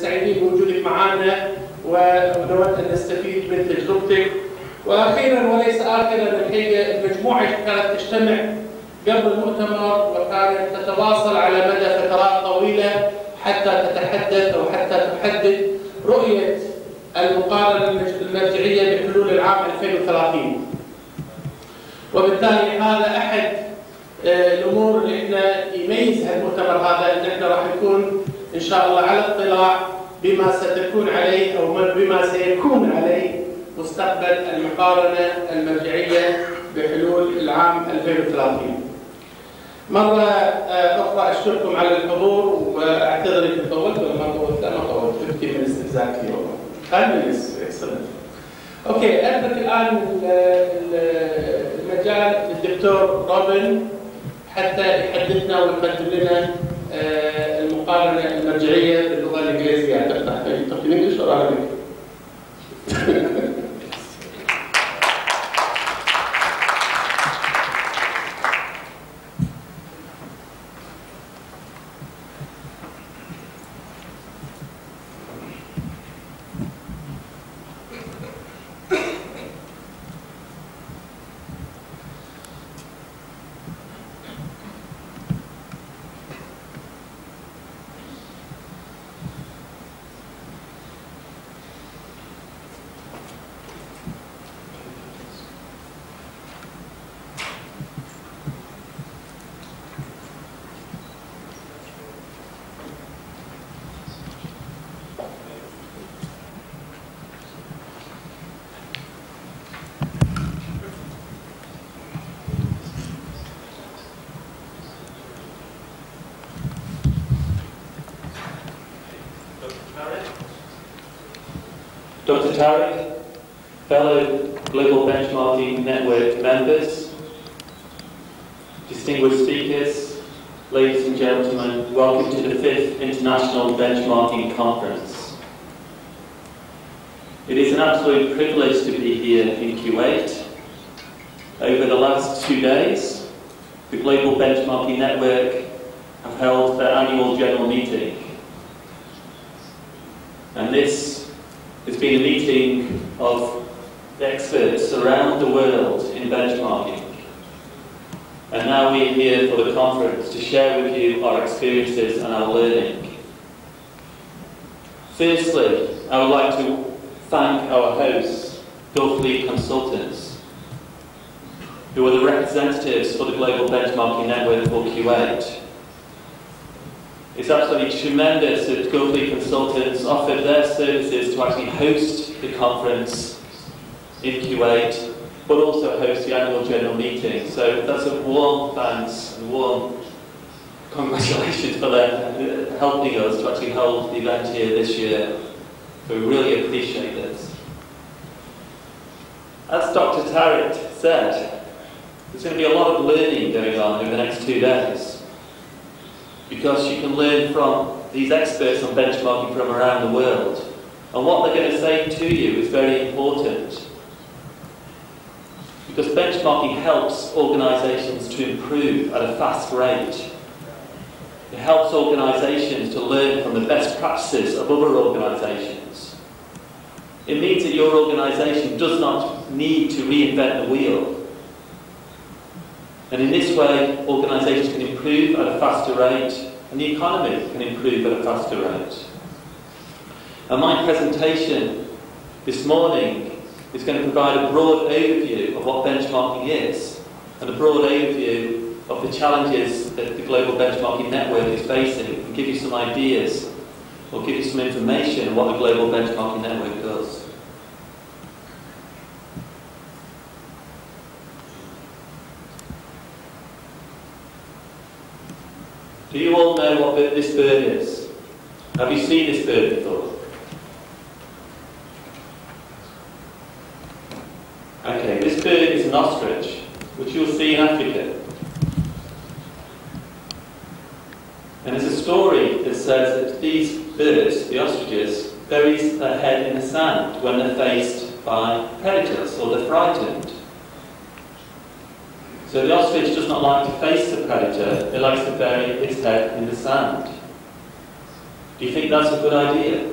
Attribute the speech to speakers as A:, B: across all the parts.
A: سعيدين بوجودك معنا ونود أن نستفيد من تجربتك. وأخيرا وليس آخرا الحقيقة المجموعة كانت تجتمع قبل المؤتمر وكانت تتواصل على مدى فترات طويلة حتى تتحدث أو حتى تحدد رؤية المقارنة المرجعية بحلول العام 2030. وبالتالي هذا أحد الأمور اللي احنا يميز هالمؤتمر هذا، ان احنا راح نكون إن شاء الله على اطلاع بما ستكون عليه أو بما سيكون عليه مستقبل المقارنة المرجعية بحلول العام 2030. مرة أخرى أشكركم على الحضور وأعتذر إذا طولت ولا ما طولت. لا ما طولت، 50 minutes exactly. 5 minutes excellent. أوكي، أترك الآن المجال للدكتور روبن حتى يحدثنا ويقدم لنا المقارنة المرجعية باللغة الإنجليزية. تقدم إنجليش ولا عربي؟
B: Dr. Tariq, fellow Global Benchmarking Network members, distinguished speakers, ladies and gentlemen, welcome to the 5th International Benchmarking Conference. It is an absolute privilege to be here in Kuwait. Over the last 2 days, the Global Benchmarking Network have held their annual general meeting. And this has been a meeting of experts around the world in benchmarking. And now we're here for the conference to share with you our experiences and our learning. Firstly, I would like to thank our hosts, Gulf League Consultants, who are the representatives for the Global Benchmarking Network for Kuwait. It's absolutely tremendous that Gulf League Consultants offered their services to actually host the conference in Kuwait, but also host the annual general meeting. So that's a warm thanks and warm congratulations for them helping us to actually hold the event here this year. We really appreciate this. As Dr. Tariq said, there's going to be a lot of learning going on over the next 2 days, because you can learn from these experts on benchmarking from around the world. And what they're going to say to you is very important, because benchmarking helps organisations to improve at a fast rate. It helps organisations to learn from the best practices of other organisations. It means that your organisation does not need to reinvent the wheel. And in this way, organisations can improve at a faster rate, and the economy can improve at a faster rate. And my presentation this morning is going to provide a broad overview of what benchmarking is, and a broad overview of the challenges that the Global Benchmarking Network is facing, and give you some ideas, or give you some information on what the Global Benchmarking Network does. Do you all know what this bird is? Have you seen this bird before? Okay, this bird is an ostrich, which you'll see in Africa. And there's a story that says that these birds, the ostriches, bury their head in the sand when they're faced by predators or they're frightened. So the ostrich does not like to face the predator, it likes to bury its head in the sand. Do you think that's a good idea?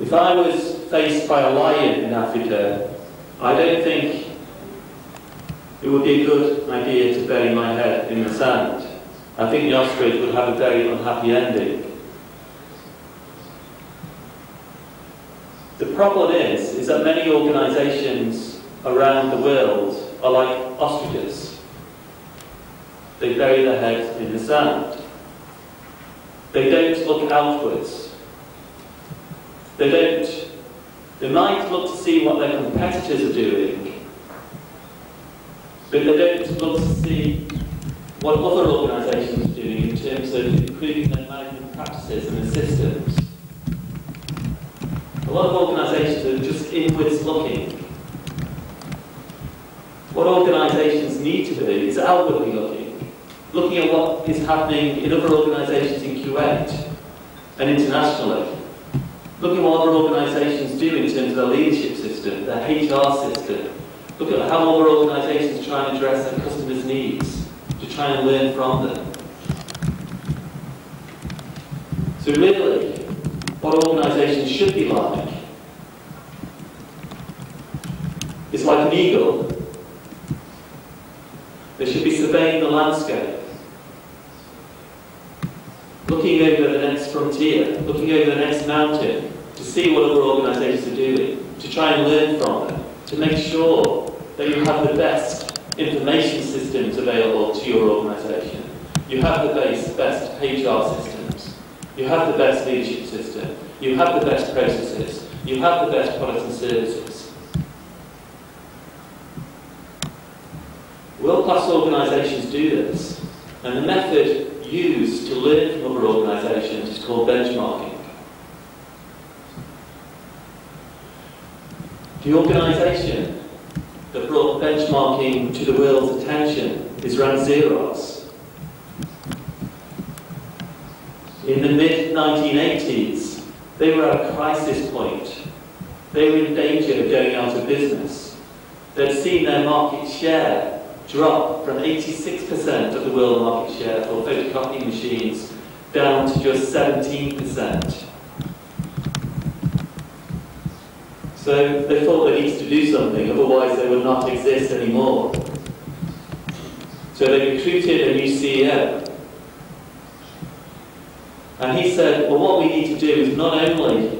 B: If I was faced by a lion in Africa, I don't think it would be a good idea to bury my head in the sand. I think the ostrich would have a very unhappy ending. The problem is that many organisations around the world are like ostriches. They bury their heads in the sand. They don't look outwards. They might look to see what their competitors are doing, but they don't look to see what other organisations are doing in terms of improving their management practices and their systems. A lot of organisations are just inwards looking. What organisations need to do is outwardly looking at what is happening in other organisations in Kuwait and internationally. Look at what other organisations do in terms of their leadership system, their HR system. Look at how other organisations try and address their customers' needs, to try and learn from them. So really, what organisations should be like is like an eagle. They should be surveying the landscape, looking over the next frontier, looking over the next mountain, to see what other organisations are doing, to try and learn from them, to make sure that you have the best information systems available to your organisation. You have the best HR systems. You have the best leadership system. You have the best processes. You have the best products and services. World-class organisations do this, and the method used to learn from other organisations is called benchmarking. The organisation that brought benchmarking to the world's attention is Xerox. In the mid-1980s, they were at a crisis point. They were in danger of going out of business. They'd seen their market share drop from 86% of the world market share for photocopying machines down to just 17%. So they thought they needed to do something, otherwise they would not exist anymore. So they recruited a new CEO. And he said, well, what we need to do is not only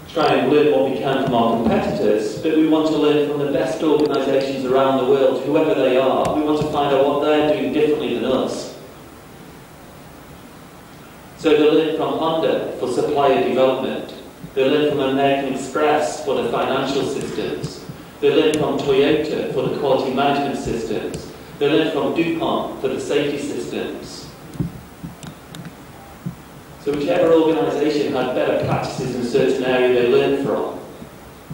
B: try and learn what we can from our competitors, but we want to learn from the best organisations around the world, whoever they are. We want to find out what they're doing differently than us. So they learn from Honda for supplier development. They learn from American Express for the financial systems. They learn from Toyota for the quality management systems. They learn from DuPont for the safety systems. So whichever organisation had better practices in a certain area, they learned from.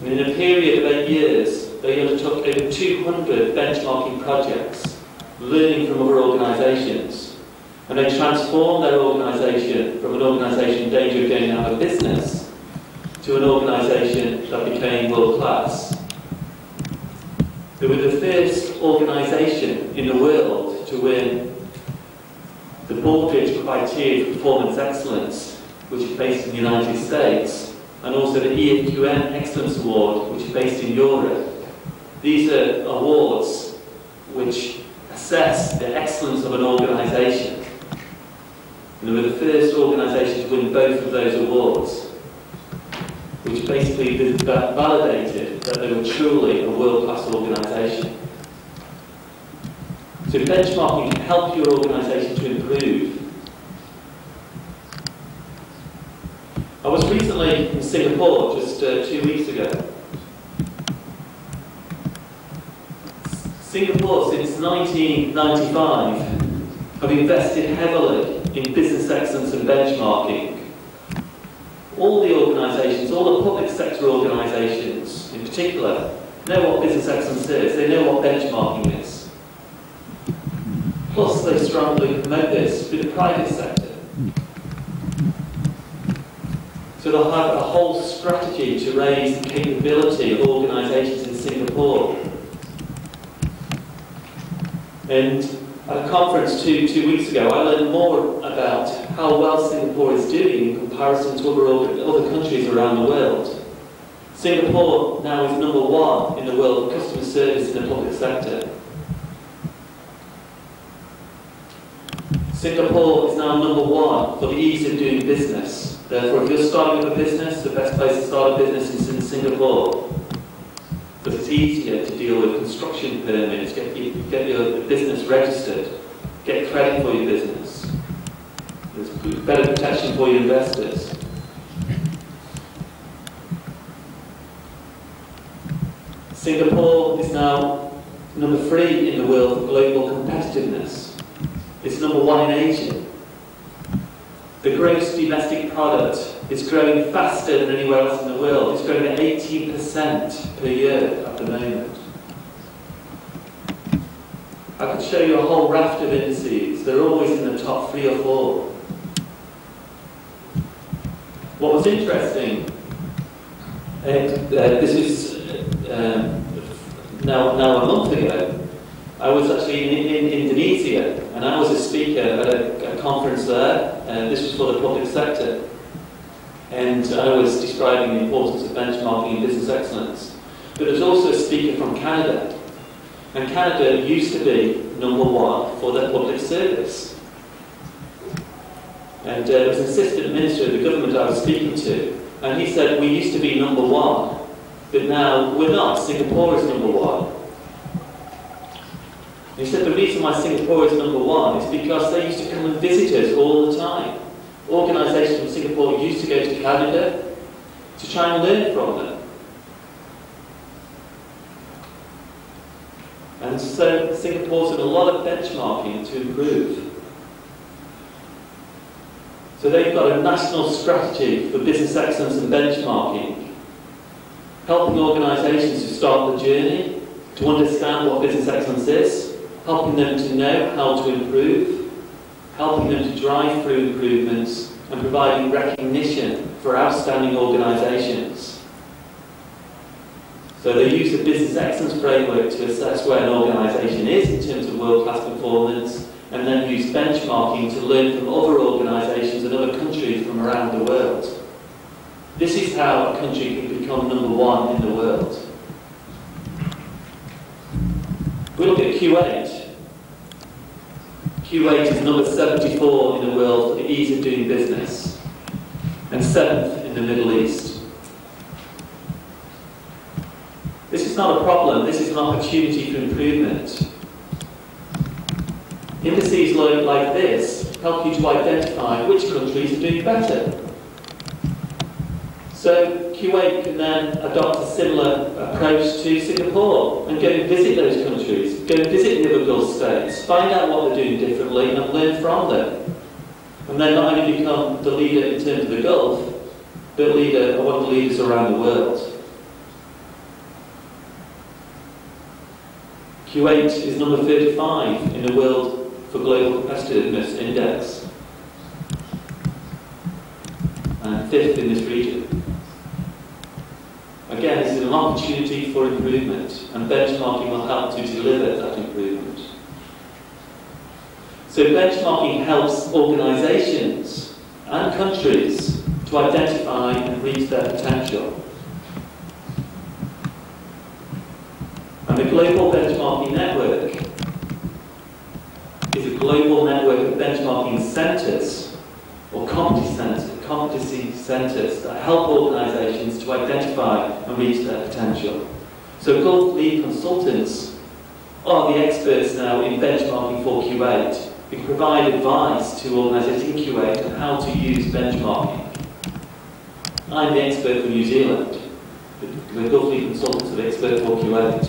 B: And in a period of 8 years, they undertook over 200 benchmarking projects, learning from other organisations. And they transformed their organisation from an organisation in danger of going out of business to an organisation that became world-class. They were the first organisation in the world to win the Baldrige Criteria for Performance Excellence, which is based in the United States, and also the EFQM Excellence Award, which is based in Europe. These are awards which assess the excellence of an organisation. And they were the first organisation to win both of those awards, which basically validated that they were truly a world-class organisation. So benchmarking can help your organisation to improve. I was recently in Singapore just 2 weeks ago. Singapore, since 1995, have invested heavily in business excellence and benchmarking. All the organisations, all the public sector organisations in particular, know what business excellence is, they know what benchmarking is. Plus, they strongly promote this with the private sector. So they'll have a whole strategy to raise the capability of organisations in Singapore. And At a conference two weeks ago, I learned more about how well Singapore is doing in comparison to other countries around the world. Singapore now is #1 in the world of customer service in the public sector. Singapore is now #1 for the ease of doing business. Therefore, if you're starting up a business, the best place to start a business is in Singapore. But it's easier to deal with construction permits, get your business registered, get credit for your business. There's better protection for your investors. Singapore is now #3 in the world for global competitiveness. It's #1 in Asia. The gross domestic product is growing faster than anywhere else in the world. It's growing at 18% per year at the moment. I could show you a whole raft of indices. They're always in the top 3 or 4. What was interesting, this is now a month ago, I was actually in Indonesia, and I was a speaker at a conference there, and this was for the public sector. And I was describing the importance of benchmarking and business excellence. But there was also a speaker from Canada. And Canada used to be #1 for their public service. And there was an assistant minister of the government I was speaking to, and he said, we used to be #1, but now we're not. Singapore is #1. He said the reason why Singapore is #1 is because they used to come and visit us all the time. Organisations from Singapore used to go to Canada to try and learn from them. And so Singapore's done a lot of benchmarking to improve. So they've got a national strategy for business excellence and benchmarking, helping organisations to start the journey, to understand what business excellence is, helping them to know how to improve, helping them to drive through improvements, and providing recognition for outstanding organisations. So they use the business excellence framework to assess where an organisation is in terms of world-class performance, and then use benchmarking to learn from other organisations and other countries from around the world. This is how a country can become #1 in the world. If we look at Kuwait, Kuwait is #74 in the world for the ease of doing business, and 7th in the Middle East. This is not a problem, this is an opportunity for improvement. Indices like this help you to identify which countries are doing better. So Kuwait can then adopt a similar approach to Singapore and go and visit those countries, go and visit the other Gulf states, find out what they're doing differently and learn from them. And then not only become the leader in terms of the Gulf, but one of the leaders around the world. Kuwait is #35 in the world for Global Competitiveness Index, and 5th in this region. Again, this is an opportunity for improvement, and benchmarking will help to deliver that improvement. So benchmarking helps organisations and countries to identify and reach their potential. And the Global Benchmarking Network is a global network of benchmarking centres, or competency centres, that help organisations to identify and reach their potential. So Gulf lead consultants are the experts now in benchmarking for Kuwait. We can provide advice to organisations in Kuwait on how to use benchmarking. I'm the expert for New Zealand. The Gulf lead consultants are the expert for Kuwait.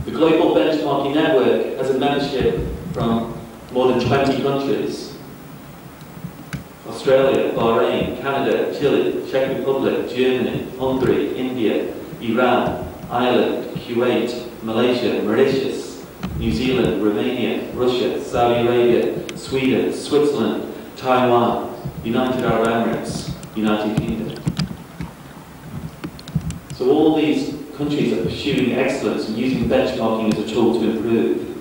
B: The Global Benchmarking Network has a membership from more than 20 countries. Australia, Bahrain, Canada, Chile, Czech Republic, Germany, Hungary, India, Iran, Ireland, Kuwait, Malaysia, Mauritius, New Zealand, Romania, Russia, Saudi Arabia, Sweden, Switzerland, Taiwan, United Arab Emirates, United Kingdom. So all these countries are pursuing excellence and using benchmarking as a tool to improve.